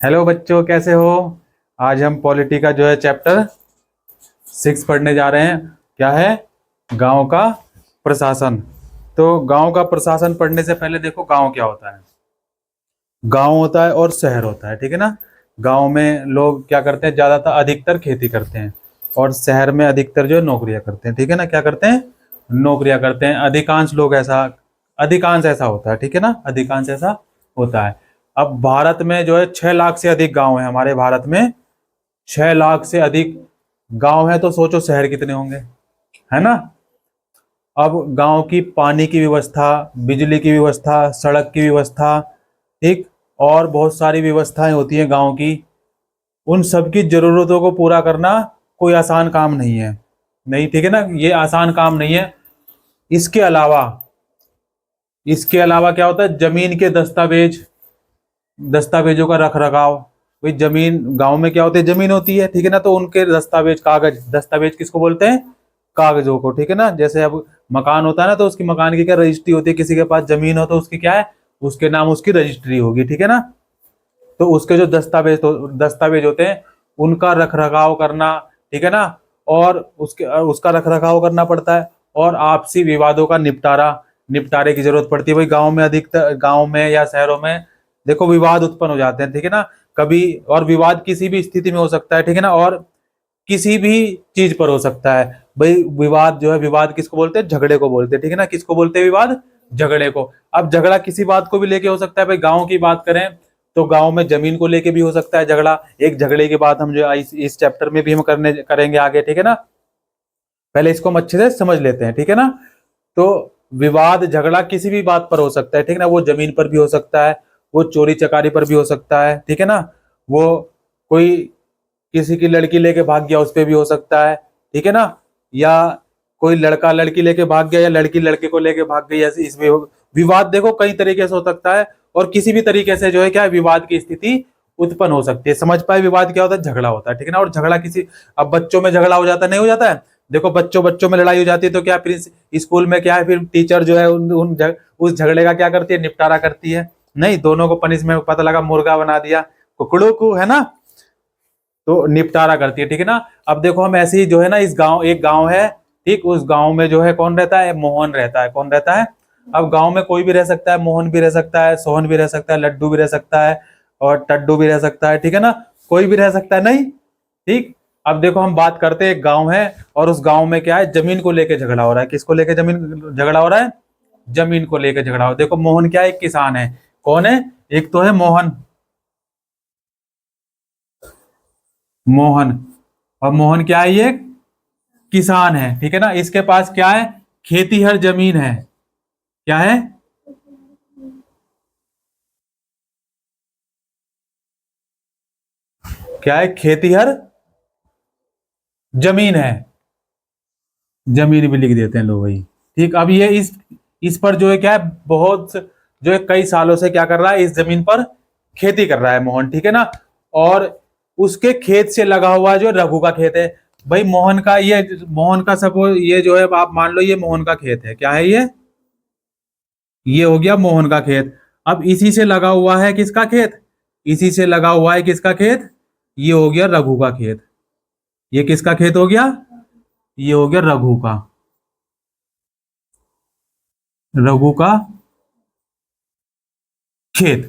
Hello बच्चों, कैसे हो। आज हम पॉलिटी का जो है चैप्टर 6 पढ़ने जा रहे हैं। क्या है? गांव का प्रशासन। तो गांव का प्रशासन पढ़ने से पहले देखो गांव क्या होता है। गांव होता है और शहर होता है, ठीक है ना। गांव में लोग क्या करते हैं, ज्यादातर अधिकतर खेती करते हैं, और शहर में अधिकतर जो है नौकरियां करते हैं, ठीक है ना। क्या करते हैं? नौकरियां करते हैं। अधिकांश ऐसा होता है, ठीक है ना। अधिकांश ऐसा होता है। अब भारत में जो है 6 लाख से अधिक गांव है। हमारे भारत में 6 लाख से अधिक गांव है, तो सोचो शहर कितने होंगे, है ना। अब गांव की पानी की व्यवस्था, बिजली की व्यवस्था, सड़क की व्यवस्था, ठीक, और बहुत सारी व्यवस्थाएं होती हैं गांव की। उन सब की जरूरतों को पूरा करना कोई आसान काम नहीं है। नहीं, ठीक है ना, ये आसान काम नहीं है। इसके अलावा इसके अलावा क्या होता है, जमीन के दस्तावेज, दस्तावेजों का रख रखाव। भाई जमीन, गांव में क्या होती है, जमीन होती है, ठीक है ना। तो उनके दस्तावेज, कागज, दस्तावेज किसको बोलते हैं? कागजों को, ठीक है ना। जैसे अब मकान होता है ना, तो उसकी मकान की क्या रजिस्ट्री होती है। किसी के पास जमीन हो तो उसकी क्या है, उसके नाम उसकी रजिस्ट्री होगी, ठीक है ना। तो उसके जो दस्तावेज होते हैं, उनका रख रखाव करना, ठीक है ना। और उसका रख रखाव करना पड़ता है। और आपसी विवादों का निपटारे की जरूरत पड़ती है। भाई गांव में, अधिकतर गांव में या शहरों में देखो विवाद उत्पन्न हो जाते हैं, ठीक है ना। कभी, और विवाद किसी भी स्थिति में हो सकता है, ठीक है ना। और किसी भी चीज पर हो सकता है। भाई विवाद जो है, विवाद किसको बोलते हैं? झगड़े को बोलते हैं, ठीक है ना। किसको बोलते हैं विवाद? झगड़े को। अब झगड़ा किसी बात को भी लेके हो सकता है। भाई गांव की बात करें तो गांव में जमीन को लेके भी हो सकता है झगड़ा। एक झगड़े की बात हम जो इस चैप्टर में भी हम करेंगे आगे, ठीक है ना। पहले इसको हम अच्छे से समझ लेते हैं, ठीक है ना। तो विवाद, झगड़ा किसी भी बात पर हो सकता है, ठीक है ना। वो जमीन पर भी हो सकता है, वो चोरी चकारी पर भी हो सकता है, ठीक है ना। वो कोई किसी की लड़की लेके भाग गया, उस पर भी हो सकता है, ठीक है ना। या कोई लड़का लड़की लेके भाग गया, या लड़की लड़के को लेके भाग गई, ऐसे इसमें विवाद देखो कई तरीके से हो सकता है। और किसी भी तरीके से जो है क्या, विवाद की स्थिति उत्पन्न हो सकती है। समझ पाए विवाद क्या होता है? झगड़ा होता है, ठीक है ना। और झगड़ा किसी, अब बच्चों में झगड़ा हो जाता है, नहीं हो जाता है। देखो बच्चों बच्चों में लड़ाई हो जाती है, तो क्या फिर स्कूल में क्या है, फिर टीचर जो है उस झगड़े का क्या करती है, निपटारा करती है। नहीं, दोनों को पनिशमेंट, पता लगा मुर्गा बना दिया, कुकड़ू को, है ना। तो निपटारा करती है, ठीक है ना। अब देखो हम ऐसे ही जो है ना, एक गांव है, ठीक, उस गांव में जो है कौन रहता है? मोहन रहता है। कौन रहता है? अब गांव में कोई भी रह सकता है, मोहन भी रह सकता है, सोहन भी रह सकता है, लड्डू भी रह सकता है, और टड्डू भी रह सकता है, ठीक है ना। कोई भी रह सकता है, नहीं, ठीक। अब देखो हम बात करते हैं, एक गांव है, और उस गांव में क्या है, जमीन को लेके झगड़ा हो रहा है। किसको लेके जमीन झगड़ा हो रहा है? जमीन को लेके झगड़ा हो। देखो मोहन क्या है, एक किसान है। कौन है? एक तो है मोहन, मोहन। और मोहन क्या है? ये किसान है, ठीक है ना। इसके पास क्या है? खेती हर जमीन है। क्या है? क्या है? खेती हर जमीन है। जमीन भी लिख देते हैं लोग भाई, ठीक। अब ये इस पर जो है क्या है, बहुत जो है कई सालों से क्या कर रहा है, इस जमीन पर खेती कर रहा है मोहन, ठीक है ना। और उसके खेत से लगा हुआ जो रघु का खेत है। भाई मोहन का सपोज, ये जो है आप मान लो ये मोहन का खेत है। क्या है ये हो गया मोहन का खेत। अब इसी से लगा हुआ है किसका खेत? इसी से लगा हुआ है किसका खेत? ये हो गया रघु का खेत। ये किसका खेत हो गया? ये हो गया रघु का, रघु का खेत,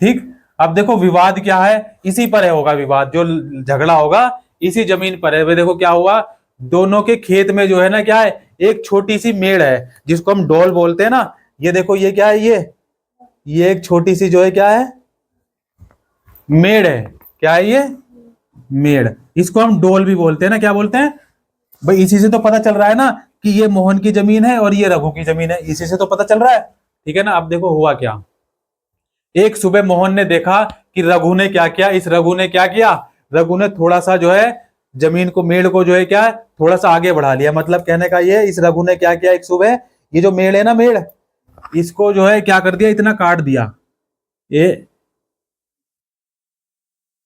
ठीक। अब देखो विवाद क्या है, इसी पर है होगा विवाद, जो झगड़ा होगा इसी जमीन पर है। वे देखो क्या हुआ, दोनों के खेत में जो है ना क्या है, एक छोटी सी मेड़ है, जिसको हम डोल बोलते हैं ना। ये देखो ये क्या है, ये एक छोटी सी जो है क्या है, मेड़ है। क्या है ये? मेड़। इसको हम डोल भी बोलते हैं ना। क्या बोलते हैं? भाई इसी से तो पता चल रहा है ना कि ये मोहन की जमीन है और ये रघु की जमीन है। इसी से तो पता चल रहा है, ठीक है ना। अब देखो हुआ क्या, एक सुबह मोहन ने देखा कि रघु ने क्या किया। इस रघु ने क्या किया, रघु ने थोड़ा सा जो है जमीन को, मेड़ को जो है क्या, थोड़ा सा आगे बढ़ा लिया। मतलब कहने का ये, इस रघु ने क्या किया, एक सुबह ये जो मेड़ है ना, मेड़, इसको जो है क्या कर दिया, इतना काट दिया ये।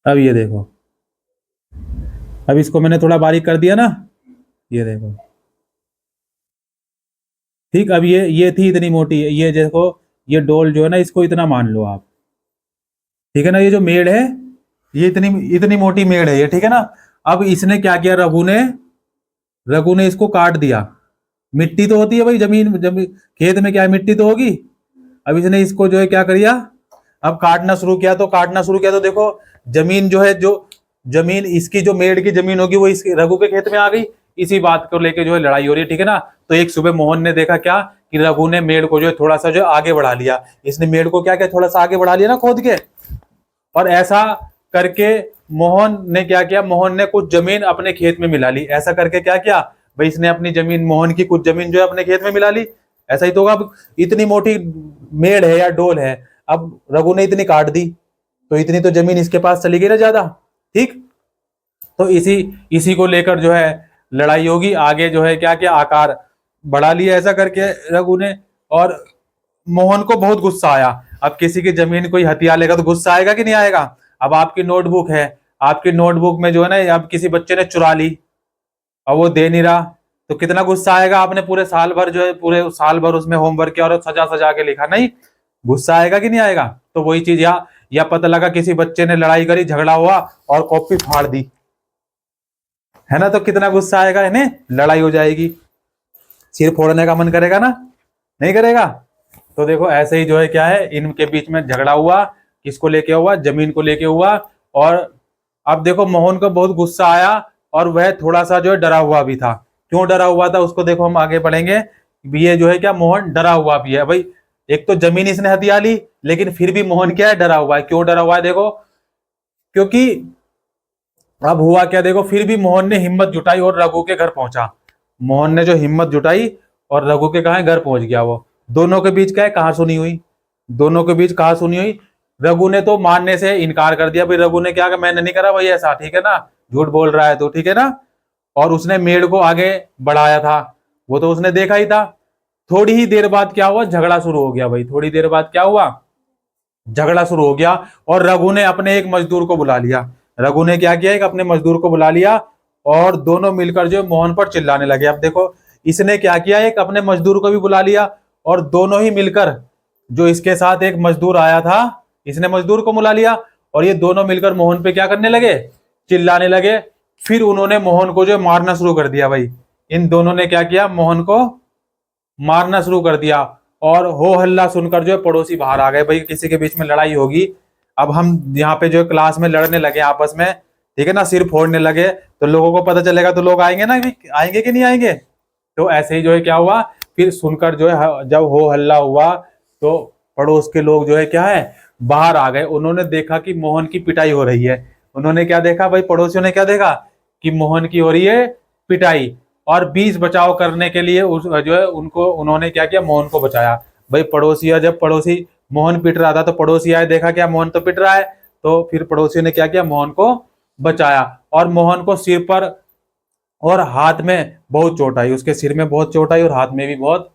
अब ये देखो, अब इसको मैंने थोड़ा बारीक कर दिया ना, ये देखो, ठीक। अब ये थी इतनी मोटी, ये देखो, ये डोल जो है ना, इसको इतना मान लो आप, ठीक है ना। ये जो मेड़ है, ये इतनी इतनी मोटी मेड़ है ये, ठीक है ना। अब इसने क्या किया, रघु ने इसको काट दिया। मिट्टी तो होती है भाई, जमीन खेत में क्या है, मिट्टी तो होगी। अब इसने इसको जो है क्या किया, अब काटना शुरू किया तो देखो जमीन जो है, जो जमीन इसकी जो मेड़ की जमीन होगी वो इसके रघु के खेत में आ गई। इसी बात को लेके जो है लड़ाई हो रही है, ठीक है ना। तो एक सुबह मोहन ने देखा क्या कि रघु ने मेड़ को जो है थोड़ा सा जो आगे बढ़ा लिया। इसने मेड़ को क्या किया, थोड़ा सा आगे बढ़ा लिया ना खोद के। और ऐसा करके मोहन ने क्या किया, मोहन ने कुछ जमीन अपने खेत में मिला ली। ऐसा करके क्या किया भाई, इसने अपनी जमीन, मोहन की कुछ जमीन जो है अपने खेत में मिला ली। ऐसा ही तो होगा। अब इतनी मोटी मेड़ है या डोल है, अब रघु ने इतनी काट दी तो इतनी तो जमीन इसके पास चली गई ना ज्यादा, ठीक। तो इसी को लेकर जो है लड़ाई होगी। आगे जो है क्या क्या आकार बढ़ा लिया ऐसा करके रघु ने। और मोहन को बहुत गुस्सा आया। अब किसी की जमीन कोई हथिया लेगा तो गुस्सा आएगा कि नहीं आएगा। अब आपकी नोटबुक है, आपकी नोटबुक में जो है ना अब किसी बच्चे ने चुरा ली और वो दे नहीं रहा, तो कितना गुस्सा आएगा। आपने पूरे साल भर जो है, पूरे साल भर उसमें होमवर्क किया और सजा सजा के लिखा, नहीं गुस्सा आएगा कि नहीं आएगा। तो वही चीज या पता लगा किसी बच्चे ने लड़ाई करी, झगड़ा हुआ और कॉपी फाड़ दी, है ना, तो कितना गुस्सा आएगा, इन्हें लड़ाई हो जाएगी, सिर फोड़ने का मन करेगा ना, नहीं करेगा। तो देखो ऐसे ही जो है क्या है, इनके बीच में झगड़ा हुआ, किसको लेके हुआ, जमीन को लेके हुआ। और अब देखो मोहन को बहुत गुस्सा आया और वह थोड़ा सा जो है डरा हुआ भी था। क्यों डरा हुआ था उसको देखो हम आगे बढ़ेंगे। ये जो है क्या, मोहन डरा हुआ भी है भाई। एक तो जमीन इसने हथिया ली, लेकिन फिर भी मोहन क्या है, डरा हुआ है। क्यों डरा हुआ है देखो, क्योंकि अब हुआ क्या देखो, फिर भी मोहन ने हिम्मत जुटाई और रघु के घर पहुंचा। मोहन ने जो हिम्मत जुटाई और रघु के कहा घर पहुंच गया। वो दोनों के बीच क्या है, कहां सुनी हुई, दोनों के बीच कहां सुनी हुई। रघु ने तो मानने से इनकार कर दिया भाई। रघु ने क्या कहा, मैंने नहीं करा भाई ऐसा, ठीक है ना, झूठ बोल रहा है तो, ठीक है ना। और उसने मेड़ को आगे बढ़ाया था, वो तो उसने देखा ही था। थोड़ी ही देर बाद क्या हुआ, झगड़ा शुरू हो गया भाई। थोड़ी देर बाद क्या हुआ, झगड़ा शुरू हो गया। और रघु ने अपने एक मजदूर को बुला लिया। रघु ने क्या किया, एक अपने मजदूर को बुला लिया और दोनों मिलकर जो मोहन पर चिल्लाने लगे। अब देखो इसने क्या किया, एक अपने मजदूर को भी बुला लिया और दोनों ही मिलकर, जो इसके साथ एक मजदूर आया था, इसने मजदूर को बुला लिया और ये दोनों मिलकर मोहन पे क्या करने लगे, चिल्लाने लगे। फिर उन्होंने मोहन को जो मारना शुरू कर दिया भाई। इन दोनों ने क्या किया, मोहन को मारना शुरू कर दिया। और हो हल्ला सुनकर जो है पड़ोसी बाहर आ गए भाई, किसी के बीच में लड़ाई होगी। अब हम यहाँ पे जो क्लास में लड़ने लगे आपस में, ठीक है ना, सिर फोड़ने लगे, तो लोगों को पता चलेगा तो लोग आएंगे ना, आएंगे कि नहीं आएंगे। तो ऐसे ही जो है क्या हुआ, फिर सुनकर जो है जब हो हल्ला हुआ तो पड़ोस के लोग जो है क्या है, बाहर आ गए। उन्होंने देखा कि मोहन की पिटाई हो रही है। उन्होंने क्या देखा भाई, पड़ोसियों ने क्या देखा कि मोहन की हो रही है पिटाई। और बीच बचाव करने के लिए जो है उन्होंने क्या किया, मोहन को बचाया भाई। जब पड़ोसी मोहन पिट रहा था तो पड़ोसी आए, देखा क्या मोहन तो पिट रहा है, तो फिर पड़ोसियों ने क्या किया, मोहन को बचाया। और मोहन को सिर पर और हाथ में बहुत चोट आई, उसके सिर में बहुत चोट आई और हाथ में भी बहुत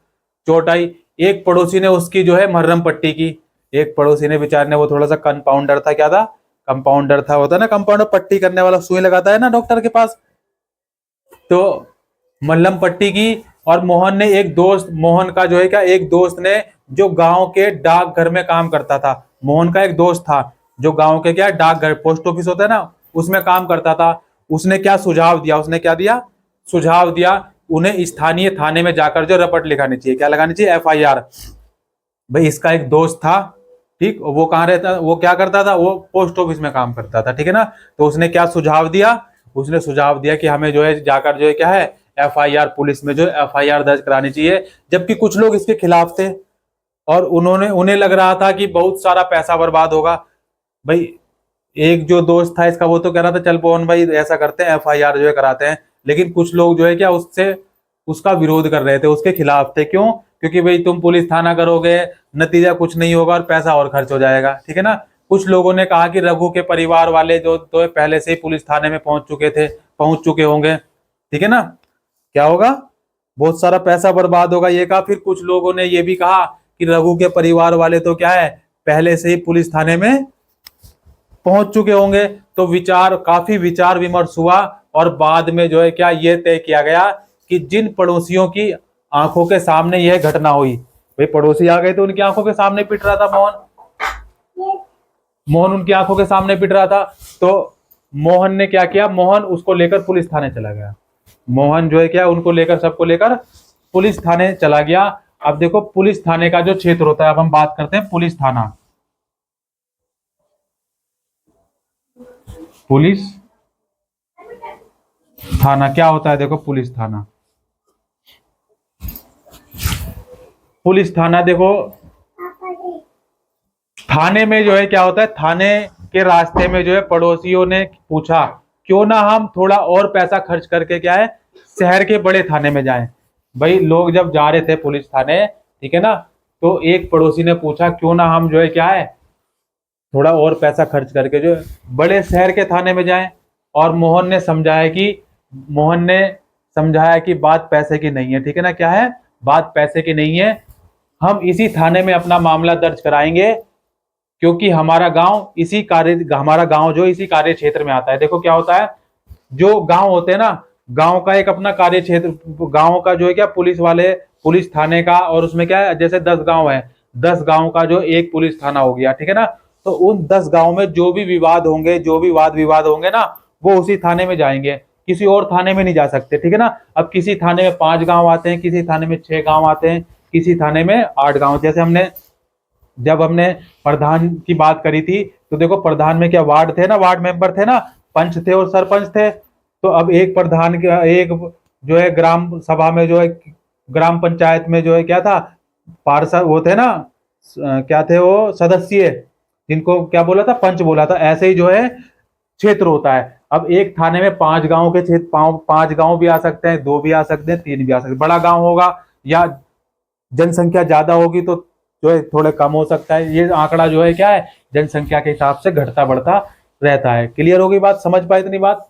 चोट आई। एक पड़ोसी ने उसकी जो है मरहम पट्टी की। एक पड़ोसी ने बेचारे ने, वो थोड़ा सा कंपाउंडर था, क्या था, कंपाउंडर था, होता है ना कंपाउंडर, पट्टी करने वाला, सुई लगाता है ना डॉक्टर के पास, तो मल्लम पट्टी की। और मोहन ने एक दोस्त, मोहन का जो है क्या, एक दोस्त ने, जो गांव के डाकघर में काम करता था, मोहन का एक दोस्त था जो गांव के क्या डाकघर, पोस्ट ऑफिस होता है ना, उसमें काम करता था। उसने क्या सुझाव दिया, उसने क्या दिया, सुझाव दिया, उन्हें स्थानीय थाने में जाकर जो रपट लिखानी चाहिए, क्या लगानी चाहिए, FIR। भाई इसका एक दोस्त था, ठीक, वो कहाँ रहता, वो क्या करता था, वो पोस्ट ऑफिस में काम करता था, ठीक है ना। तो उसने क्या सुझाव दिया, उसने सुझाव दिया कि हमें जो है जाकर जो है क्या है, FIR, पुलिस में जो FIR दर्ज करानी चाहिए। जबकि कुछ लोग इसके खिलाफ थे और उन्हें लग रहा था कि बहुत सारा पैसा बर्बाद होगा। भाई एक जो दोस्त था इसका, वो तो कह रहा था चल पवन भाई ऐसा करते हैं, FIR जो है कराते हैं। लेकिन कुछ लोग जो है क्या, उसका विरोध कर रहे थे, उसके खिलाफ थे। क्यों, क्योंकि भाई तुम पुलिस थाना करोगे, नतीजा कुछ नहीं होगा और पैसा और खर्च हो जाएगा, ठीक है ना। कुछ लोगों ने कहा कि रघु के परिवार वाले जो तो पहले से ही पुलिस थाने में पहुंच चुके होंगे, ठीक है ना, क्या होगा, बहुत सारा पैसा बर्बाद होगा, ये कहा। फिर कुछ लोगों ने ये भी कहा कि रघु के परिवार वाले तो क्या है, पहले से ही पुलिस थाने में पहुंच चुके होंगे। तो काफी विचार विमर्श हुआ और बाद में जो है क्या, ये तय किया गया कि जिन पड़ोसियों की आंखों के सामने यह घटना हुई, भाई पड़ोसी आ गए तो उनकी आंखों के सामने पिट रहा था मोहन, मोहन उनकी आंखों के सामने पिट रहा था। तो मोहन ने क्या किया, मोहन उसको लेकर पुलिस थाने चला गया। मोहन जो है क्या, उनको लेकर, सबको लेकर पुलिस थाने चला गया। अब देखो पुलिस थाने का जो क्षेत्र होता है, अब हम बात करते हैं पुलिस थाना। पुलिस थाना क्या होता है, देखो पुलिस थाना, पुलिस थाना देखो, थाने में जो है क्या होता है, थाने के रास्ते में जो है पड़ोसियों ने पूछा क्यों ना हम थोड़ा और पैसा खर्च करके क्या है, शहर के बड़े थाने में जाएं। भाई लोग जब जा रहे थे पुलिस थाने, ठीक है ना, तो एक पड़ोसी ने पूछा क्यों ना हम जो है क्या है, थोड़ा और पैसा खर्च करके जो है बड़े शहर के थाने में जाएं। और मोहन ने समझाया कि बात पैसे की नहीं है, ठीक है ना, क्या है, बात पैसे की नहीं है, हम इसी थाने में अपना मामला दर्ज कराएंगे, क्योंकि हमारा गांव जो इसी कार्य क्षेत्र में आता है। देखो क्या होता है, जो गांव होते हैं ना, गांव का एक अपना कार्य क्षेत्र, गांव का जो है क्या, पुलिस थाने का, और उसमें क्या है, जैसे 10 गांव है, 10 गांव का जो एक पुलिस थाना हो गया, ठीक है ना। तो उन 10 गांव में जो भी विवाद होंगे, जो भी वाद विवाद होंगे ना, वो उसी थाने में जाएंगे, किसी और थाने में नहीं जा सकते, ठीक है ना। अब किसी थाने में 5 गांव आते हैं, किसी थाने में 6 गांव आते हैं, किसी थाने में 8 गांव। जैसे जब हमने प्रधान की बात करी थी, तो देखो प्रधान में क्या वार्ड थे ना, वार्ड मेंबर थे ना, पंच थे और सरपंच थे। तो अब एक प्रधान के, एक जो है ग्राम सभा में जो है, ग्राम पंचायत में जो है क्या था, पार्षद वो थे ना, क्या थे वो, सदस्य, जिनको क्या बोला था, पंच बोला था। ऐसे ही जो है क्षेत्र होता है। अब एक थाने में 5 गांव के क्षेत्र, 5 गांव भी आ सकते हैं, 2 भी आ सकते हैं, 3 भी आ सकते हैं। बड़ा गांव होगा या जनसंख्या ज्यादा होगी तो जो है थोड़े कम हो सकता है। ये आंकड़ा जो है क्या है, जनसंख्या के हिसाब से घटता बढ़ता रहता है। क्लियर होगी बात, समझ पाए इतनी बात।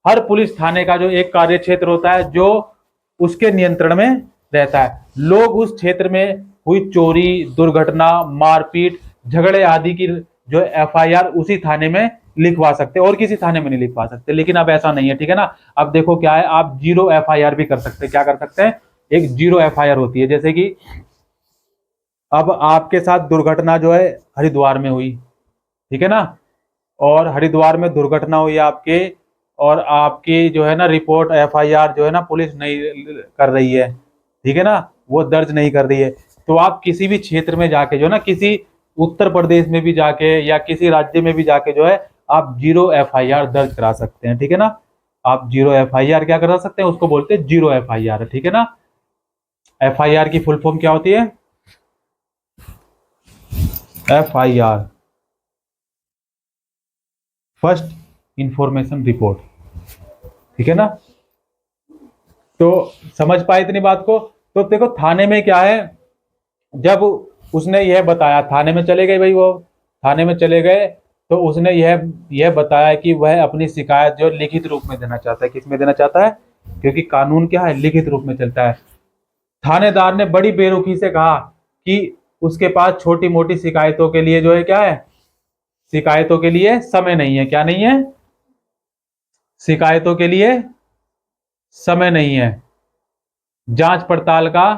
हर पुलिस थाने का जो एक कार्य क्षेत्र होता है, जो उसके नियंत्रण में रहता है। लोग उस क्षेत्र में हुई चोरी, दुर्घटना, मारपीट, झगड़े आदि की जो एफआईआर उसी थाने में लिखवा सकते हैं, और किसी थाने में नहीं लिखवा सकते। लेकिन अब ऐसा नहीं है, ठीक है ना। अब देखो क्या है, आप जीरो एफआईआर भी कर सकते हैं। क्या कर सकते हैं, एक जीरो एफआईआर होती है। जैसे कि अब आपके साथ दुर्घटना जो है हरिद्वार में हुई, ठीक है ना, और हरिद्वार में दुर्घटना हुई आपके, और आपकी जो है ना रिपोर्ट, एफआईआर जो है ना पुलिस नहीं कर रही है, ठीक है ना, वो दर्ज नहीं कर रही है। तो आप किसी भी क्षेत्र में जाके जो है ना, किसी उत्तर प्रदेश में भी जाके या किसी राज्य में भी जाके जो है आप जीरो एफआईआर दर्ज करा सकते हैं, ठीक है ना। आप जीरो एफआईआर क्या करा सकते हैं, उसको बोलते हैं जीरो एफआईआर, ठीक है ना। एफआईआर की फुल फॉर्म क्या होती है, एफआईआर, फर्स्ट इंफॉर्मेशन रिपोर्ट, ठीक है ना। तो समझ पाए इतनी बात को। तो देखो थाने में क्या है, जब उसने यह बताया, थाने में चले गए भाई, वो थाने में चले गए, तो उसने यह बताया कि वह अपनी शिकायत जो लिखित रूप में देना चाहता है। किस में देना चाहता है, क्योंकि कानून क्या है, लिखित रूप में चलता है। थानेदार ने बड़ी बेरुखी से कहा कि उसके पास छोटी मोटी शिकायतों के लिए जो है क्या है, शिकायतों के लिए समय नहीं है। क्या नहीं है, शिकायतों के लिए समय नहीं है, जांच पड़ताल का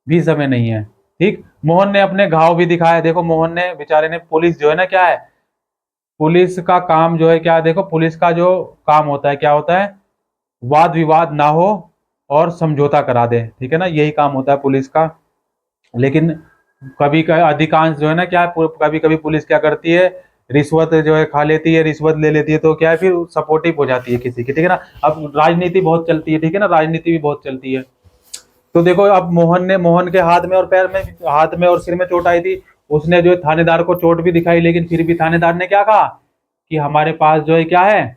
भी समय नहीं है। ठीक, मोहन ने अपने घाव भी दिखाए। देखो मोहन ने बेचारे ने, पुलिस जो है ना क्या है, पुलिस का काम जो है क्या है, देखो पुलिस का जो काम होता है क्या होता है, वाद विवाद ना हो और समझौता करा दे, ठीक है ना, यही काम होता है पुलिस का। लेकिन कभी का अधिकांश जो है ना क्या है, कभी कभी पुलिस क्या करती है, रिश्वत जो है खा लेती है, रिश्वत ले लेती है, तो क्या है फिर सपोर्टिव हो जाती है किसी की, ठीक है ना। अब राजनीति बहुत चलती है, ठीक है ना, राजनीति भी बहुत चलती है। तो देखो अब मोहन के हाथ में और पैर में, हाथ में और सिर में चोट आई थी। उसने जो है थानेदार को चोट भी दिखाई, लेकिन फिर भी थानेदार ने क्या कहा कि हमारे पास जो है क्या है,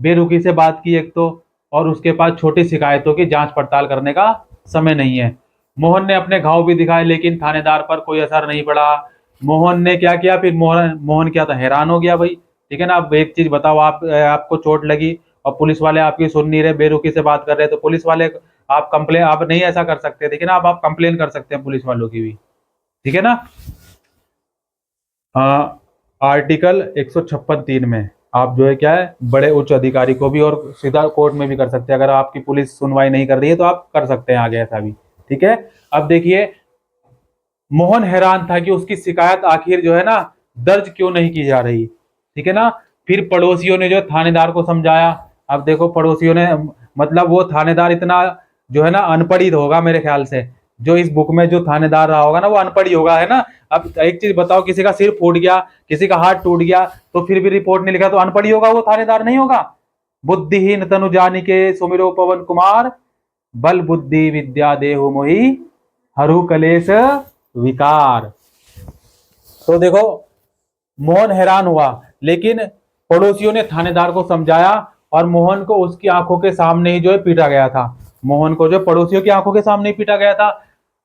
बेरुखी से बात की एक तो, और उसके पास छोटी शिकायतों की जांच पड़ताल करने का समय नहीं है। मोहन ने अपने घाव भी दिखाए, लेकिन थानेदार पर कोई असर नहीं पड़ा। मोहन ने क्या किया फिर, मोहन मोहन क्या था, हैरान हो गया भाई, ठीक है ना। अब एक चीज बताओ, आपको चोट लगी और पुलिस वाले आपकी सुन नहीं रहे, बेरुखी से बात कर रहे हैं, तो पुलिस वाले, आप कंप्लेन, आप नहीं ऐसा कर सकते, ठीक है ना, आप कंप्लेन कर सकते हैं पुलिस वालों की भी, ठीक है ना। आर्टिकल 156(3) में आप जो है क्या है, बड़े उच्च अधिकारी को भी और सीधा कोर्ट में भी कर सकते हैं। अगर आपकी पुलिस सुनवाई नहीं कर रही है तो आप कर सकते हैं आगे ऐसा भी, ठीक है। अब देखिए मोहन हैरान था कि उसकी शिकायत आखिर जो है ना दर्ज क्यों नहीं की जा रही, ठीक है ना। फिर पड़ोसियों ने जो थानेदार को समझाया। अब देखो पड़ोसियों ने, मतलब वो थानेदार इतना जो है ना अनपढ़ ही होगा मेरे ख्याल से, जो इस बुक में जो थानेदार रहा होगा ना वो अनपढ़ ही होगा, है ना। अब एक चीज बताओ, किसी का सिर फूट गया, किसी का हाथ टूट गया, तो फिर भी रिपोर्ट नहीं लिखा, तो अनपढ़ ही होगा, वो थानेदार नहीं होगा। बुद्धिहीन तनु जानिके सुमिरो पवन कुमार, बल बुद्धि विद्या देहु मोहि, हरु कलेश विकार। तो देखो मोहन हैरान हुआ, लेकिन पड़ोसियों ने थानेदार को समझाया और मोहन को उसकी आंखों के सामने ही जो है पीटा गया था। मोहन को जो पड़ोसियों की आंखों के सामने ही पीटा गया था।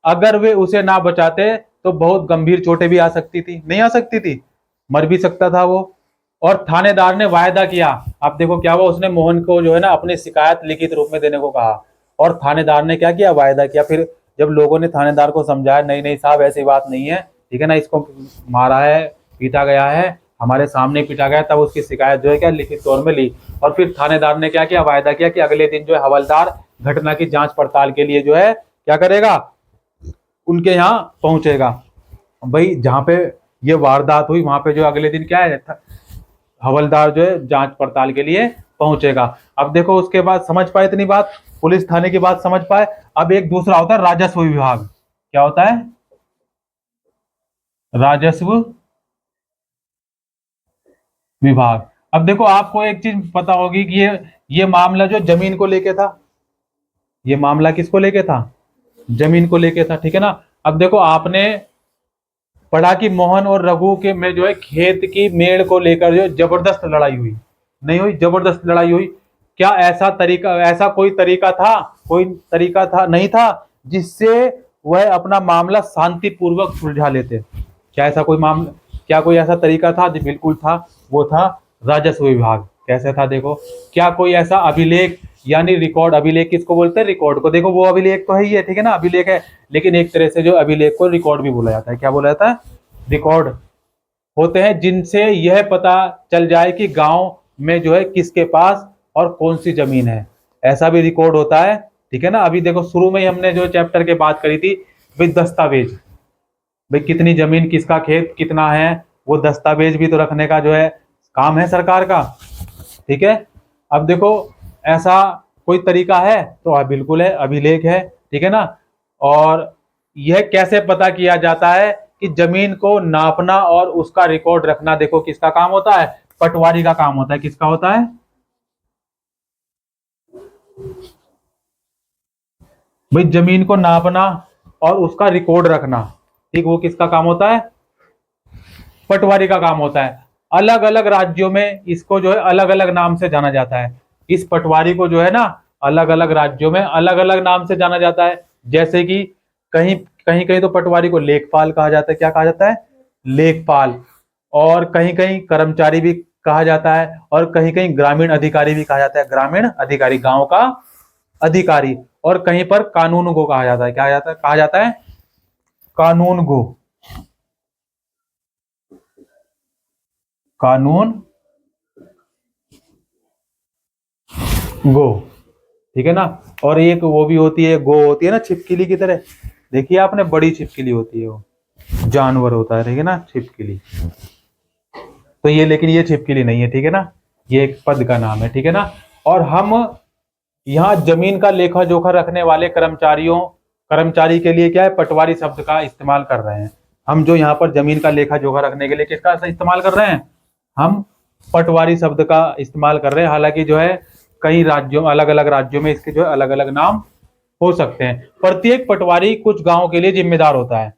अगर वे उसे ना बचाते तो बहुत गंभीर चोटें भी आ सकती थी, नहीं आ सकती थी, मर भी सकता था वो। और थानेदार ने वायदा किया। अब देखो क्या हुआ, उसने मोहन को जो है ना अपनी शिकायत लिखित रूप में देने को कहा, और थानेदार ने क्या किया, वायदा किया। फिर जब लोगों ने थानेदार को समझाया, नहीं नहीं साहब ऐसी बात नहीं है, ठीक है ना, इसको मारा है, पीटा गया है, हमारे सामने पीटा गया, तब उसकी शिकायत जो है क्या लिखित तौर में ली। और फिर थानेदार ने क्या किया, वायदा किया कि अगले दिन जो है हवलदार घटना की जांच पड़ताल के लिए जो है क्या करेगा, उनके यहाँ पहुंचेगा। भाई जहाँ पे ये वारदात हुई वहां पे जो अगले दिन क्या है, हवलदार जो है जांच पड़ताल के लिए पहुंचेगा। अब देखो उसके बाद समझ पाए इतनी बात, पुलिस थाने की बात समझ पाए। अब एक दूसरा होता है राजस्व विभाग। क्या होता है, राजस्व विभाग। अब देखो आपको एक चीज पता होगी कि ये मामला जो जमीन को लेके था, ये मामला किसको लेके था, जमीन को लेके था, ठीक है ना। अब देखो आपने पढ़ा कि मोहन और रघु के में जो है खेत की मेड़ को लेकर जो जबरदस्त लड़ाई हुई, नहीं हुई, जबरदस्त लड़ाई हुई। क्या ऐसा कोई तरीका था, कोई तरीका था नहीं था जिससे वह अपना मामला शांतिपूर्वक सुलझा लेते। क्या ऐसा कोई मामला, क्या कोई ऐसा तरीका था, जी बिल्कुल था, वो था राजस्व विभाग। कैसे था देखो, क्या कोई ऐसा अभिलेख, यानी रिकॉर्ड, अभिलेख किसको बोलते हैं, रिकॉर्ड को। देखो वो अभिलेख तो है ही है, ठीक है ना, अभिलेख है, लेकिन एक तरह से जो अभिलेख को रिकॉर्ड भी बोला जाता है। क्या बोला जाता है, रिकॉर्ड होते हैं जिनसे यह पता चल जाए कि गांव में जो है किसके पास और कौन सी जमीन है, ऐसा भी रिकॉर्ड होता है, ठीक है ना। अभी देखो शुरू में ही हमने जो चैप्टर के बात करी थी, भाई दस्तावेज, भाई कितनी जमीन, किसका खेत कितना है, वो दस्तावेज भी तो रखने का जो है काम है सरकार का, ठीक है। अब देखो ऐसा कोई तरीका है तो बिल्कुल है, अभिलेख है, ठीक है ना। और यह कैसे पता किया जाता है कि जमीन को नापना और उसका रिकॉर्ड रखना, देखो किसका काम होता है, पटवारी का काम होता है। किसका होता है, भाई जमीन को नापना और उसका रिकॉर्ड रखना, ठीक, वो किसका काम होता है, पटवारी का काम होता है। अलग अलग राज्यों में इसको जो है अलग अलग नाम से जाना जाता है। इस पटवारी को जो है ना अलग अलग राज्यों में अलग अलग नाम से जाना जाता है। जैसे कि कहीं कहीं कहीं तो पटवारी को लेखपाल कहा जाता है। क्या कहा जाता है, लेखपाल। और कहीं कहीं कर्मचारी भी कहा जाता है, और कहीं कहीं ग्रामीण अधिकारी भी कहा जाता है, ग्रामीण अधिकारी, गांव का अधिकारी। और कहीं पर कानून गो कहा जाता है। क्या कहा जाता है, कानून गो, कानून गो, ठीक है ना। और एक वो भी होती है, गो होती है ना छिपकली की तरह, देखिए आपने, बड़ी छिपकली होती है, वो जानवर होता है, ठीक है ना, छिपकली। तो ये, लेकिन ये छिपकली नहीं है, ठीक है ना, ये एक पद का नाम है, ठीक है ना। और हम यहाँ जमीन का लेखा जोखा रखने वाले कर्मचारी के लिए क्या है, पटवारी शब्द का इस्तेमाल कर रहे हैं। हम जो यहाँ पर जमीन का लेखा जोखा रखने के लिए किसका इस्तेमाल कर रहे हैं, हम पटवारी शब्द का इस्तेमाल कर रहे हैं। हालांकि जो है कई राज्यों, अलग अलग राज्यों में इसके जो है अलग अलग नाम हो सकते हैं। प्रत्येक पटवारी कुछ गांव के लिए जिम्मेदार होता है।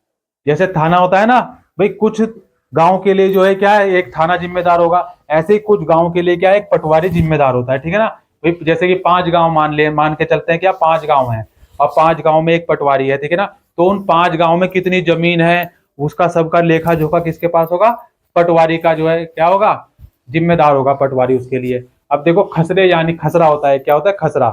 जैसे थाना होता है ना, भाई कुछ गांव के लिए जो है क्या है, एक थाना जिम्मेदार होगा, ऐसे ही कुछ गांव के लिए क्या है, एक पटवारी जिम्मेदार होता है, ठीक है ना। भाई जैसे कि 5 गांव मान के चलते हैं, क्या 5 गांव हैं और 5 गांव में एक पटवारी है, ठीक है ना। तो उन 5 गांव में कितनी जमीन है, उसका सबका लेखा जोखा किसके पास होगा, पटवारी का जो है क्या होगा, जिम्मेदार होगा पटवारी उसके लिए। अब देखो खसरे, यानी खसरा होता है, क्या होता है, खसरा,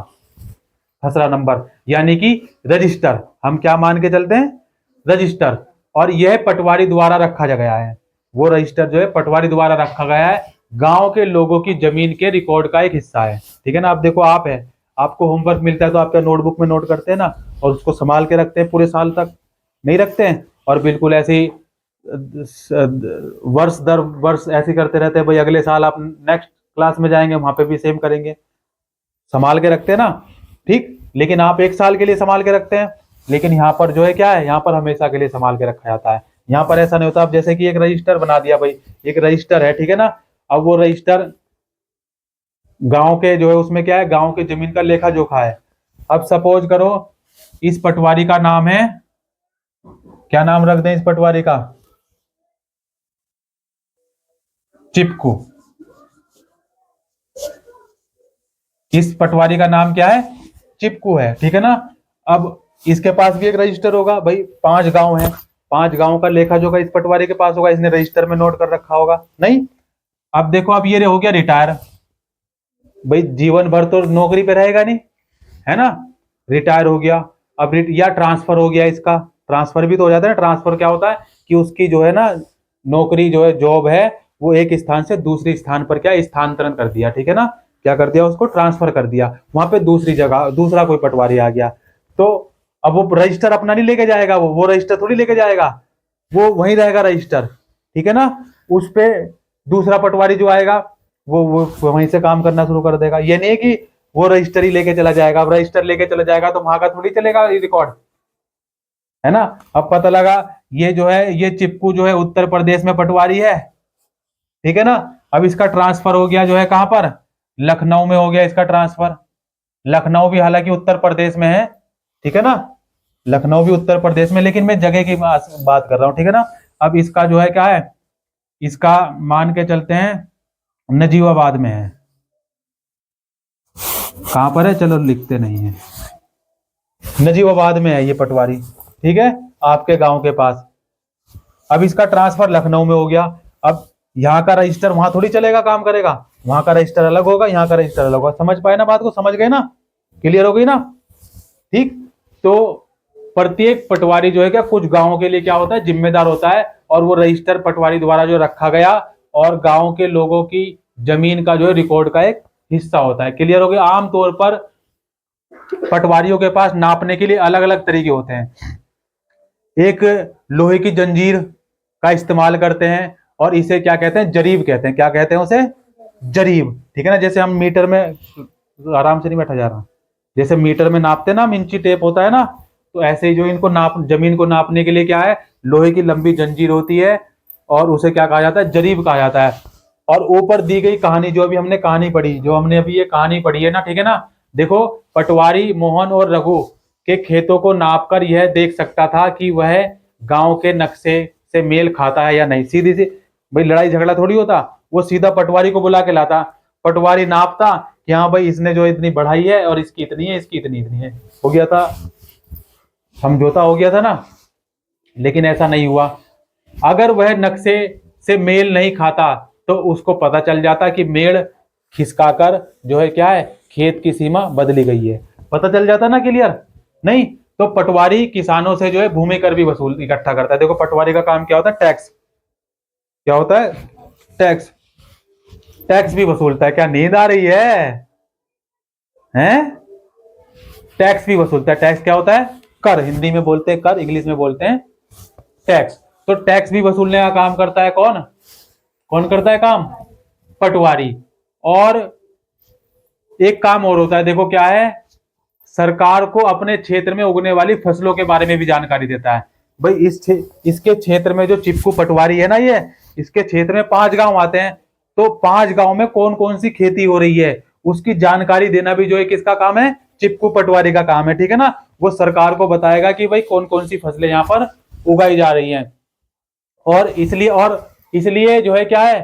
खसरा नंबर, यानी कि रजिस्टर, हम क्या मान के चलते हैं, रजिस्टर। और यह पटवारी द्वारा रखा गया है, वो रजिस्टर जो है पटवारी द्वारा रखा गया है, गांव के लोगों की जमीन के रिकॉर्ड का एक हिस्सा है, ठीक है ना। आप देखो, आप है, आपको होमवर्क मिलता है तो आपका नोटबुक में नोट करते हैं ना, और उसको संभाल के रखते हैं पूरे साल तक, नहीं रखते हैं। और बिल्कुल ऐसे ही वर्ष दर वर्ष ऐसे करते रहते हैं, भाई अगले साल आप नेक्स्ट क्लास में जाएंगे वहां पे भी सेम करेंगे, संभाल के रखते हैं ना, ठीक। लेकिन आप एक साल के लिए संभाल के रखते हैं, लेकिन यहाँ पर जो है क्या है, यहाँ पर हमेशा के लिए संभाल के रखा जाता है। यहाँ पर ऐसा नहीं होता। अब जैसे कि एक रजिस्टर बना दिया भाई, एक रजिस्टर है, ठीक है ना। अब वो रजिस्टर गांव के जो है उसमें क्या है, गांव के जमीन का लेखा जोखा है। अब सपोज करो इस पटवारी का नाम है, क्या नाम रख दें इस पटवारी का, चिपकू। इस पटवारी का नाम क्या है, चिपकू है, ठीक है ना। अब इसके पास भी एक रजिस्टर होगा भाई, 5 गांव है, 5 गांव का लेखा जोखा इस पटवारी के पास होगा, इसने रजिस्टर में नोट कर रखा होगा नहीं। अब देखो, अब ये हो गया रिटायर, भाई जीवन भर तो नौकरी पे रहेगा नहीं, है ना, रिटायर हो गया। अब या ट्रांसफर हो गया, इसका ट्रांसफर भी तो हो जाता है ना। ट्रांसफर क्या होता है कि उसकी जो है ना नौकरी जो है, जॉब है, वो एक स्थान से दूसरे स्थान पर क्या स्थानांतरण कर दिया, ठीक है ना। क्या कर दिया, उसको ट्रांसफर कर दिया, वहां पे दूसरी जगह दूसरा कोई पटवारी आ गया। तो अब वो रजिस्टर अपना नहीं लेके जाएगा, वो रजिस्टर थोड़ी लेके जाएगा, वो वहीं रहेगा रजिस्टर, ठीक है ना। उस पे दूसरा पटवारी जो आएगा वो वहीं से काम करना शुरू कर देगा। ये नहीं कि वो रजिस्टर ही लेके चला जाएगा। अब रजिस्टर लेके चला जाएगा तो वहां का थोड़ी चलेगा रिकॉर्ड, है ना। अब पता लगा ये जो है, ये चिपकू जो है उत्तर प्रदेश में पटवारी है, ठीक है ना। अब इसका ट्रांसफर हो गया जो है कहां पर, लखनऊ में हो गया इसका ट्रांसफर। लखनऊ भी हालांकि उत्तर प्रदेश में है, ठीक है ना, लखनऊ भी उत्तर प्रदेश में, लेकिन मैं जगह की बात कर रहा हूं, ठीक है ना। अब इसका जो है क्या है, इसका मान के चलते हैं नजीबाबाद में है। कहां पर है, चलो लिखते नहीं है, नजीबाबाद में है ये पटवारी, ठीक है, आपके गांव के पास। अब इसका ट्रांसफर लखनऊ में हो गया। अब यहाँ का रजिस्टर वहां थोड़ी चलेगा, काम करेगा, वहां का रजिस्टर अलग होगा, यहाँ का रजिस्टर अलग होगा। समझ पाए ना बात को, समझ गए ना, क्लियर हो गई ना, ठीक। तो प्रत्येक पटवारी जो है क्या कुछ गांवों के लिए क्या होता है, जिम्मेदार होता है, और वो रजिस्टर पटवारी द्वारा जो रखा गया और गांव के लोगों की जमीन का जो है रिकॉर्ड का एक हिस्सा होता है। क्लियर हो गया। आमतौर पर पटवारियों के पास नापने के लिए अलग अलग तरीके होते हैं। एक लोहे की जंजीर का इस्तेमाल करते हैं, और इसे क्या कहते हैं, जरीब कहते हैं। क्या कहते हैं उसे, जरीब, ठीक है ना। जैसे हम मीटर में, आराम से नहीं बैठा जा रहा, जैसे मीटर में नापते ना, हम इंची टेप होता है ना, तो ऐसे ही जो इनको जमीन को नापने के लिए क्या है, लोहे की लंबी जंजीर होती है, और उसे क्या कहा जाता है, जरीब कहा जाता है। और ऊपर दी गई कहानी, जो अभी हमने कहानी पढ़ी, जो हमने अभी ये कहानी पढ़ी है ना, ठीक है ना। देखो, पटवारी मोहन और रघु के खेतों को नापकर यह देख सकता था कि वह गांव के नक्शे से मेल खाता है या नहीं। सीधी सी भाई, लड़ाई झगड़ा थोड़ी होता, वो सीधा पटवारी को बुला के लाता, पटवारी नापता कि हाँ भाई इसने जो इतनी बढ़ाई है और इसकी इतनी है, इसकी इतनी इतनी है, हो गया था, समझौता हो गया था ना। लेकिन ऐसा नहीं हुआ। अगर वह नक्शे से मेल नहीं खाता तो उसको पता चल जाता कि मेल खिसकाकर जो है क्या है, खेत की सीमा बदली गई है, पता चल जाता ना, क्लियर नहीं। तो पटवारी किसानों से जो है भूमि कर भी वसूल इकट्ठा करता है। देखो, पटवारी का काम क्या होता है, टैक्स, क्या होता है, टैक्स, टैक्स भी वसूलता है। क्या नींद आ रही है, हैं? टैक्स भी वसूलता है। टैक्स क्या होता है, कर, हिंदी में बोलते हैं कर, इंग्लिश में बोलते हैं टैक्स। तो टैक्स भी वसूलने का काम करता है कौन, कौन करता है काम, पटवारी। और एक काम और होता है, देखो क्या है, सरकार को अपने क्षेत्र में उगने वाली फसलों के बारे में भी जानकारी देता है। भाई इसके क्षेत्र में जो चिपकू पटवारी है ना, ये इसके क्षेत्र में 5 गांव आते हैं, तो 5 गांव में कौन कौन सी खेती हो रही है उसकी जानकारी देना भी जो है किसका काम है, चिपकू पटवारी का काम है, ठीक है ना। वो सरकार को बताएगा कि भाई कौन कौन सी फसलें यहाँ पर उगाई जा रही हैं। और इसलिए जो है क्या है,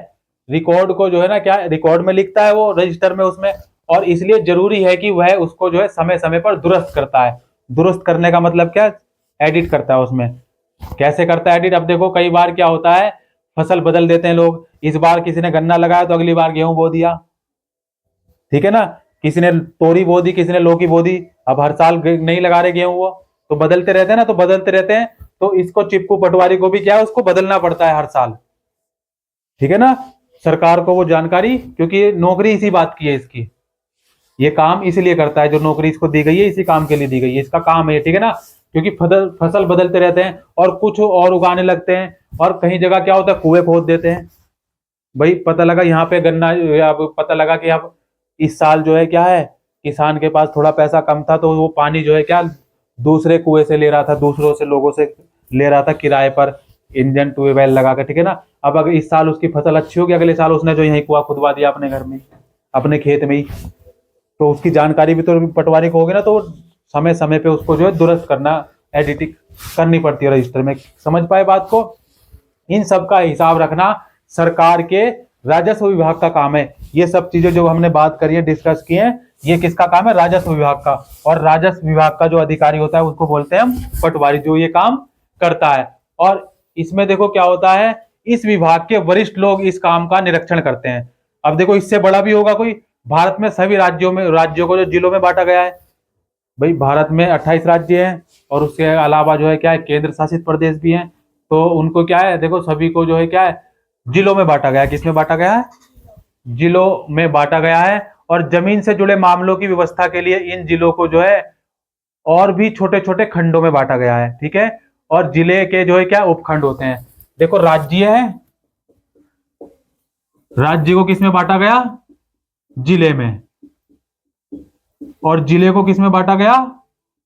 रिकॉर्ड को जो है ना क्या रिकॉर्ड में लिखता है वो रजिस्टर में उसमें। और इसलिए जरूरी है कि वह उसको जो है समय समय पर दुरुस्त करता है। दुरुस्त करने का मतलब क्या, एडिट करता है उसमें। कैसे करता है एडिट, अब देखो कई बार क्या होता है, फसल बदल देते हैं लोग। इस बार किसी ने गन्ना लगाया तो अगली बार गेहूं बो दिया, ठीक है ना। किसी ने तोरी बो दी, किसी ने लौकी बो दी। अब हर साल नहीं लगा रहे गेहूं, वो तो बदलते रहते हैं ना, तो बदलते रहते हैं। तो इसको चिपकू पटवारी को भी क्या है, उसको बदलना पड़ता है हर साल, ठीक है ना। सरकार को वो जानकारी, क्योंकि नौकरी इसी बात की है इसकी, ये काम इसलिए करता है, जो नौकरी इसको दी गई है इसी काम के लिए दी गई है, इसका काम है, ठीक है ना। क्योंकि फसल बदलते रहते हैं और कुछ और उगाने लगते हैं, और कहीं जगह क्या होता है कुएं खोद देते हैं। भाई पता लगा यहाँ पे गन्ना, अब पता लगा कि अब इस साल जो है क्या है, किसान के पास थोड़ा पैसा कम था, तो वो पानी जो है क्या दूसरे कुएं से ले रहा था, दूसरों से लोगों से ले रहा था किराए पर, इंजन ट्यूबवेल लगा कर, ठीक है ना। अब अगर इस साल उसकी फसल अच्छी होगी, अगले साल उसने जो यही कुआं खुदवा दिया अपने घर में, अपने खेत में ही, तो उसकी जानकारी भी तो पटवारी को होगी ना, तो समय समय पे उसको जो है दुरुस्त करना, एडिटिंग करनी पड़ती है रजिस्टर में। समझ पाए बात को। इन सब का हिसाब रखना सरकार के राजस्व विभाग का काम है। ये सब चीजें जो हमने बात करी है, डिस्कस की है, ये किसका काम है, राजस्व विभाग का। और राजस्व विभाग का जो अधिकारी होता है उसको बोलते हैं हम पटवारी, जो ये काम करता है। और इसमें देखो क्या होता है, इस विभाग के वरिष्ठ लोग इस काम का निरीक्षण करते हैं। अब देखो इससे बड़ा भी होगा कोई, भारत में सभी राज्यों को जो जिलों में बांटा गया है, भाई भारत में 28 राज्य हैं, और उसके अलावा जो है क्या है केंद्र शासित प्रदेश भी हैं। तो उनको क्या है, देखो सभी को जो है क्या है जिलों में बांटा गया है। किसमें बांटा गया है, जिलों में बांटा गया है। और जमीन से जुड़े मामलों की व्यवस्था के लिए इन जिलों को जो है और भी छोटे छोटे खंडों में बांटा गया है, ठीक है। और जिले के जो है क्या उपखंड होते हैं। देखो राज्य है, राज्य को किसमें बांटा गया, जिले में, और जिले को किसमें बांटा गया,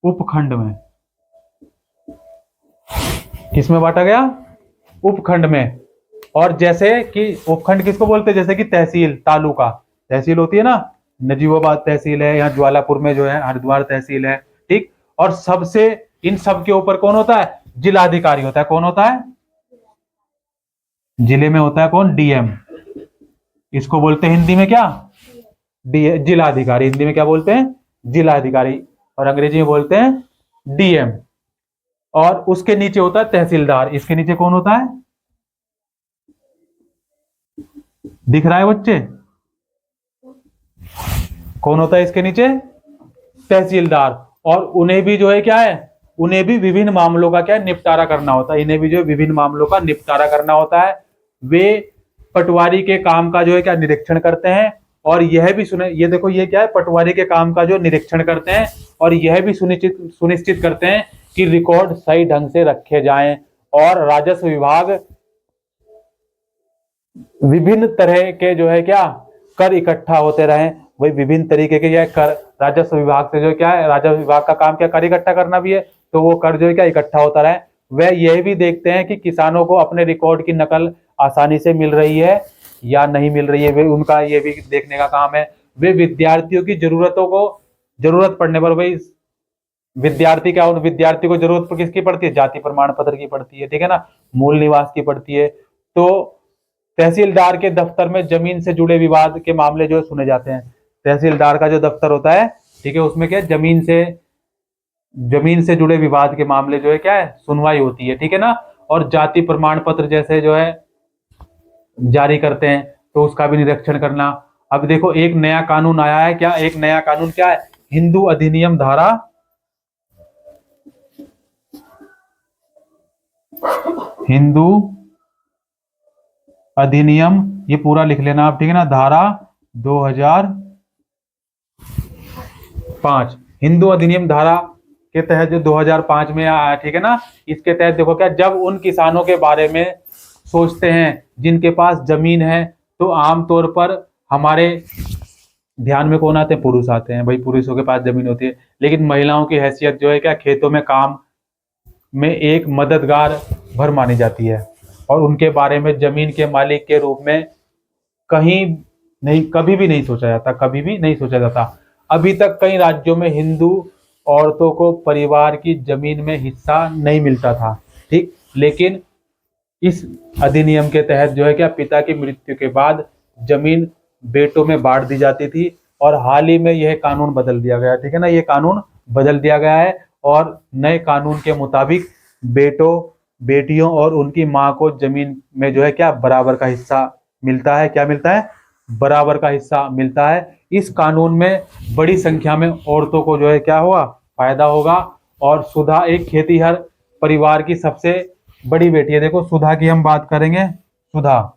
उपखंड में। किसमें बांटा गया, उपखंड में। और जैसे कि उपखंड किसको बोलते हैं, जैसे कि तहसील, तालुका, तहसील होती है ना, नजीबोबाद तहसील है, यहाँ ज्वालापुर में जो है हरिद्वार तहसील है, ठीक। और सबसे इन सब के ऊपर कौन होता है, जिलाधिकारी होता है। कौन होता है, जिले में होता है कौन, डीएम। इसको बोलते हैं हिंदी में क्या, जिलाधिकारी। हिंदी में क्या बोलते हैं, जिलाधिकारी, और अंग्रेजी में बोलते हैं डीएम। और उसके नीचे होता है तहसीलदार। इसके नीचे कौन होता है, दिख रहा है बच्चे, कौन होता है इसके नीचे, तहसीलदार। और उन्हें भी जो है क्या है, उन्हें भी विभिन्न मामलों का क्या निपटारा करना होता है। इन्हें भी जो विभिन्न मामलों का निपटारा करना होता है। वे पटवारी के काम का जो है क्या निरीक्षण करते हैं, और यह भी सुने, ये देखो ये क्या है, पटवारी के काम का जो निरीक्षण करते हैं, और यह भी सुनिश्चित करते हैं कि रिकॉर्ड सही ढंग से रखे जाएं। और राजस्व विभाग विभिन्न तरह के जो है क्या कर इकट्ठा होते रहे। वही विभिन्न तरीके के यह कर राजस्व विभाग से जो क्या है, राजस्व विभाग का काम क्या कर इकट्ठा करना भी है, तो वो कर जो है क्या इकट्ठा होता रहे। वह यह भी देखते हैं कि किसानों को अपने रिकॉर्ड की नकल आसानी से मिल रही है या नहीं मिल रही है, वे उनका ये भी देखने का काम है। वे विद्यार्थियों की जरूरतों को, जरूरत पड़ने पर, भाई विद्यार्थी क्या, उन विद्यार्थी को जरूरत पर किसकी पड़ती है, जाति प्रमाण पत्र की पड़ती है, ठीक है ना, मूल निवास की पड़ती है। तो तहसीलदार के दफ्तर में जमीन से जुड़े विवाद के मामले जो सुने जाते हैं। तहसीलदार का जो दफ्तर होता है, ठीक है, उसमें क्या जमीन से जुड़े विवाद के मामले जो है क्या है सुनवाई होती है, ठीक है ना। और जाति प्रमाण पत्र जैसे जो है जारी करते हैं, तो उसका भी निरीक्षण करना। अब देखो एक नया कानून आया है, क्या एक नया कानून क्या है, हिंदू अधिनियम धारा, हिंदू अधिनियम, ये पूरा लिख लेना आप, ठीक है ना, धारा 2005, हिंदू अधिनियम धारा के तहत जो 2005 में आया, ठीक है ना। इसके तहत देखो क्या, जब उन किसानों के बारे में सोचते हैं जिनके पास जमीन है, तो आमतौर पर हमारे ध्यान में कौन आते हैं, पुरुष आते हैं। भाई पुरुषों के पास जमीन होती है, लेकिन महिलाओं की हैसियत जो है क्या खेतों में काम में एक मददगार भर मानी जाती है। और उनके बारे में जमीन के मालिक के रूप में कहीं नहीं, कभी भी नहीं सोचा जाता, कभी भी नहीं सोचा जाता। अभी तक कई राज्यों में हिंदू औरतों को परिवार की जमीन में हिस्सा नहीं मिलता था, ठीक। लेकिन इस अधिनियम के तहत जो है क्या पिता की मृत्यु के बाद जमीन बेटों में बांट दी जाती थी। और हाल ही में यह कानून बदल दिया गया, ठीक है ना, ये कानून बदल दिया गया है। और नए कानून के मुताबिक बेटों, बेटियों और उनकी मां को जमीन में जो है क्या बराबर का हिस्सा मिलता है। क्या मिलता है, बराबर का हिस्सा मिलता है। इस कानून में बड़ी संख्या में औरतों को जो है क्या हुआ, फायदा होगा। और सुधा एक खेतीहर परिवार की सबसे बड़ी बेटी है। देखो सुधा की हम बात करेंगे, सुधा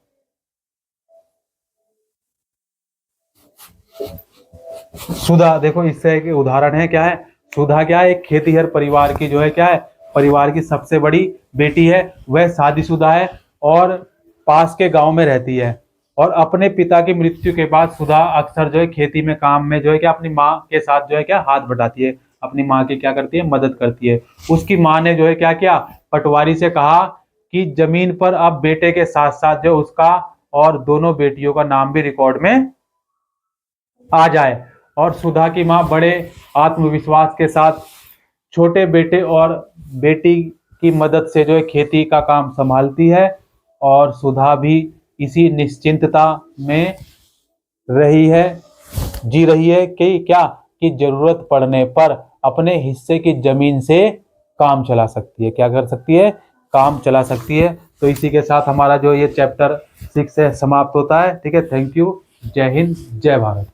देखो इससे एक उदाहरण है, क्या है, सुधा क्या है, एक खेतीहर परिवार की जो है क्या है, परिवार की सबसे बड़ी बेटी है। वह शादीशुदा है और पास के गांव में रहती है। और अपने पिता की मृत्यु के बाद सुधा अक्सर जो है खेती में काम में जो है क्या अपनी माँ के साथ जो है क्या हाथ बटाती है, अपनी माँ की क्या करती है, मदद करती है। उसकी माँ ने जो है क्या किया, पटवारी से कहा कि जमीन पर अब बेटे के साथ साथ जो उसका और दोनों बेटियों का नाम भी रिकॉर्ड में आ जाए। और सुधा की माँ बड़े आत्मविश्वास के साथ छोटे बेटे और बेटी की मदद से जो है खेती का काम संभालती है। और सुधा भी इसी निश्चिंतता में रही है, जी रही है कि क्या, कि जरूरत पड़ने पर अपने हिस्से की जमीन से काम चला सकती है। क्या कर सकती है, काम चला सकती है। तो इसी के साथ हमारा जो ये चैप्टर 6 है समाप्त होता है। ठीक है, थैंक यू, जय हिंद, जय भारत।